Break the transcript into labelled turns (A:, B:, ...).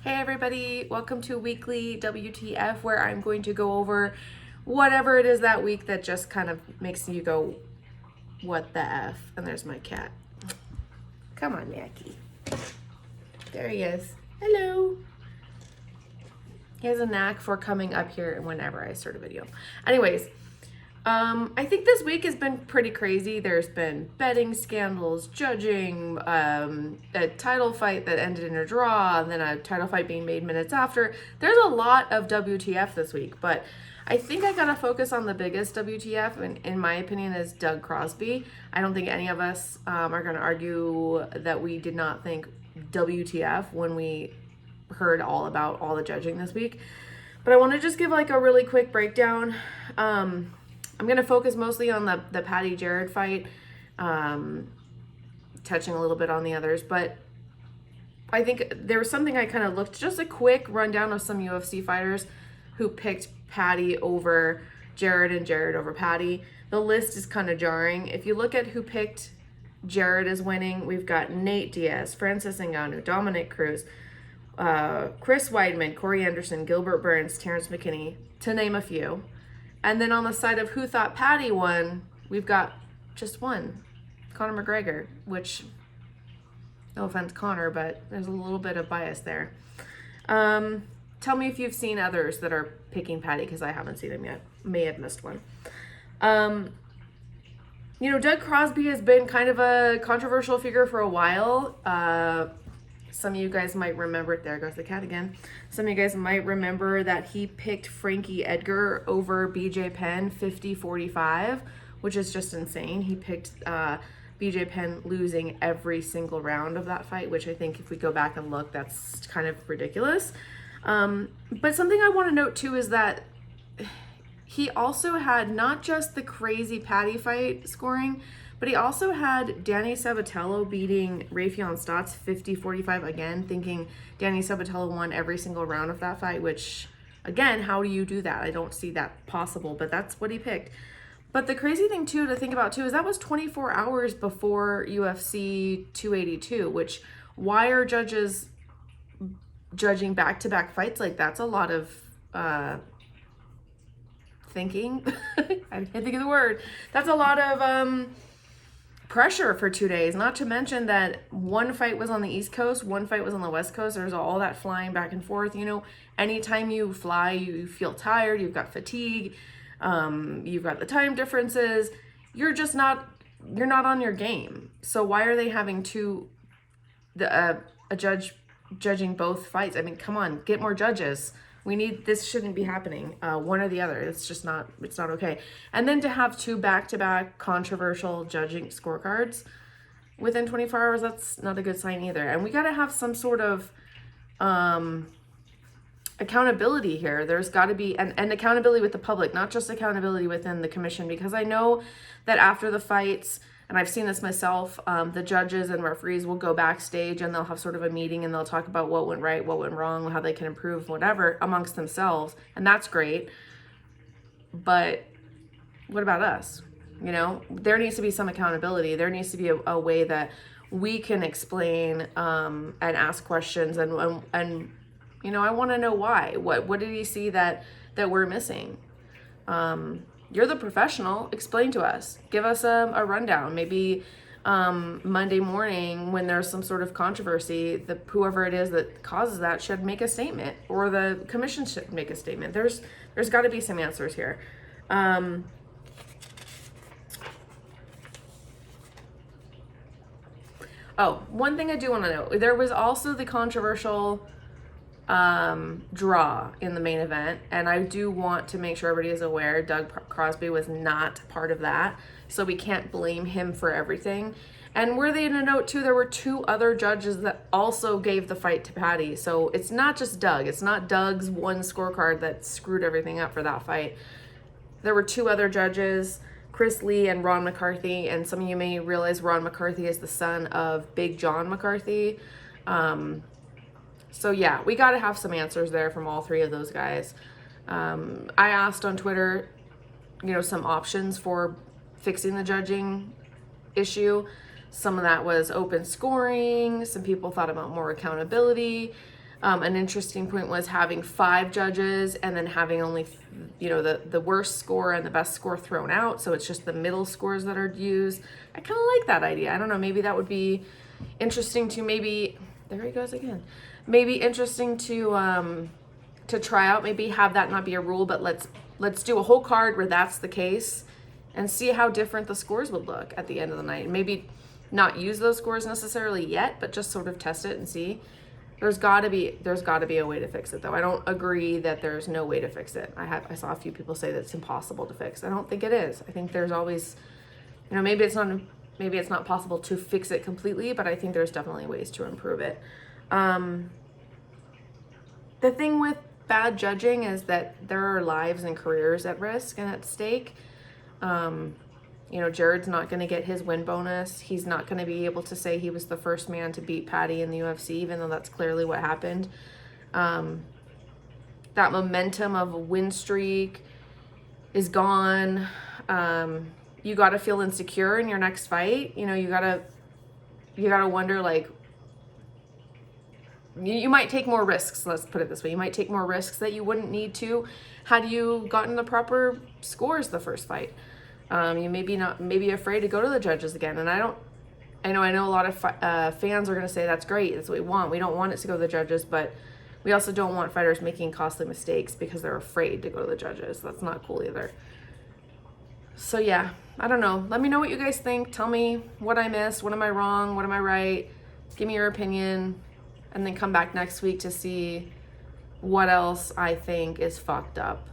A: Hey everybody, welcome to Weekly WTF, where I'm going to go over whatever it is that week that just kind of makes you go, what the F? And there's my cat. Come on, Mackie. There he is. Hello. He has a knack for coming up here whenever I start a video. Anyways, I think this week has been pretty crazy. There's been betting scandals, judging, a title fight that ended in a draw, and then a title fight being made minutes after. There's a lot of WTF this week, but I think I gotta focus on the biggest WTF, and in my opinion, is Doug Crosby. I don't think any of us are gonna argue that we did not think WTF when we heard all about all the judging this week. But I want to just give like a really quick breakdown. I'm going to focus mostly on the Paddy Jared fight, touching a little bit on the others, but I think there was something I kind of looked, just a quick rundown of some UFC fighters who picked Paddy over Jared and Jared over Paddy. The list is kind of jarring. If you look at who picked Jared as winning, we've got Nate Diaz, Francis Ngannou, Dominic Cruz, Chris Weidman, Corey Anderson, Gilbert Burns, Terrence McKinney, to name a few. And then on the side of who thought Paddy won, we've got just one, Conor McGregor, which, no offense, Conor, but there's a little bit of bias there. Tell me if you've seen others that are picking Paddy, because I haven't seen them yet. May have missed one. Doug Crosby has been kind of a controversial figure for a while. Some of you guys might remember, there goes the cat again. Some of you guys might remember that he picked Frankie Edgar over BJ Penn 50-45, which is just insane. He picked BJ Penn losing every single round of that fight, which I think if we go back and look, that's kind of ridiculous. But something I want to note too is that he also had not just the crazy Paddy fight scoring, but he also had Danny Sabatello beating Rafion Stotts 50-45 again, thinking Danny Sabatello won every single round of that fight, which, again, how do you do that? I don't see that possible, but that's what he picked. But the crazy thing, too, to think about, too, is that was 24 hours before UFC 282, which, why are judges judging back-to-back fights like that? That's a lot of thinking. I can't think of the word. That's a lot of pressure for 2 days, not to mention that one fight was on the East Coast, one fight was on the West Coast. There's all that flying back and forth. Anytime you fly, you feel tired, you've got fatigue, you've got the time differences, you're not on your game. So why are they having a judge judging both fights? I mean, come on, get more judges. This shouldn't be happening, one or the other. It's not okay. And then to have two back-to-back controversial judging scorecards within 24 hours, that's not a good sign either. And we got to have some sort of accountability here. There's got to be, and accountability with the public, not just accountability within the commission, because I know that after the fights, and I've seen this myself, the judges and referees will go backstage and they'll have sort of a meeting and they'll talk about what went right, what went wrong, how they can improve, whatever, amongst themselves. And that's great. But what about us? There needs to be some accountability. There needs to be a way that we can explain and ask questions. And I want to know why. What did he see that we're missing? You're the professional. Explain to us. Give us a rundown. Maybe Monday morning when there's some sort of controversy, whoever it is that causes that should make a statement, or the commission should make a statement. There's got to be some answers here. One thing I do want to know. There was also the controversial draw in the main event, and I do want to make sure everybody is aware Doug Crosby was not part of that, so we can't blame him for everything. And were they in a note too, there were two other judges that also gave the fight to Paddy, so it's not just Doug. It's not Doug's one scorecard that screwed everything up for that fight. There were two other judges, Chris Lee and Ron McCarthy, and some of you may realize Ron McCarthy is the son of Big John McCarthy. So yeah, we got to have some answers there from all three of those guys. I asked on Twitter, some options for fixing the judging issue. Some of that was open scoring. Some people thought about more accountability. An interesting point was having 5 judges and then having only, the worst score and the best score thrown out. So it's just the middle scores that are used. I kind of like that idea. I don't know, maybe that would be interesting to there he goes again. Maybe interesting to try out, maybe have that not be a rule, but let's do a whole card where that's the case and see how different the scores would look at the end of the night. Maybe not use those scores necessarily yet, but just sort of test it and see. There's got to be a way to fix it, though. I don't agree that there's no way to fix it. I saw a few people say that it's impossible to fix. I don't think it is. I think there's always, maybe it's not possible to fix it completely, but I think there's definitely ways to improve it. The thing with bad judging is that there are lives and careers at risk and at stake. Jared's not going to get his win bonus. He's not going to be able to say he was the first man to beat Paddy in the UFC, even though that's clearly what happened. That momentum of a win streak is gone. You got to feel insecure in your next fight. You got to wonder, like, you might take more risks. Let's put it this way. You might take more risks that you wouldn't need to had you gotten the proper scores the first fight. You may be afraid to go to the judges again. And I know a lot of fans are going to say that's great. That's what we want. We don't want it to go to the judges, but we also don't want fighters making costly mistakes because they're afraid to go to the judges. That's not cool either. So yeah, I don't know. Let me know what you guys think. Tell me what I missed. What am I wrong? What am I right? Give me your opinion, and then come back next week to see what else I think is fucked up.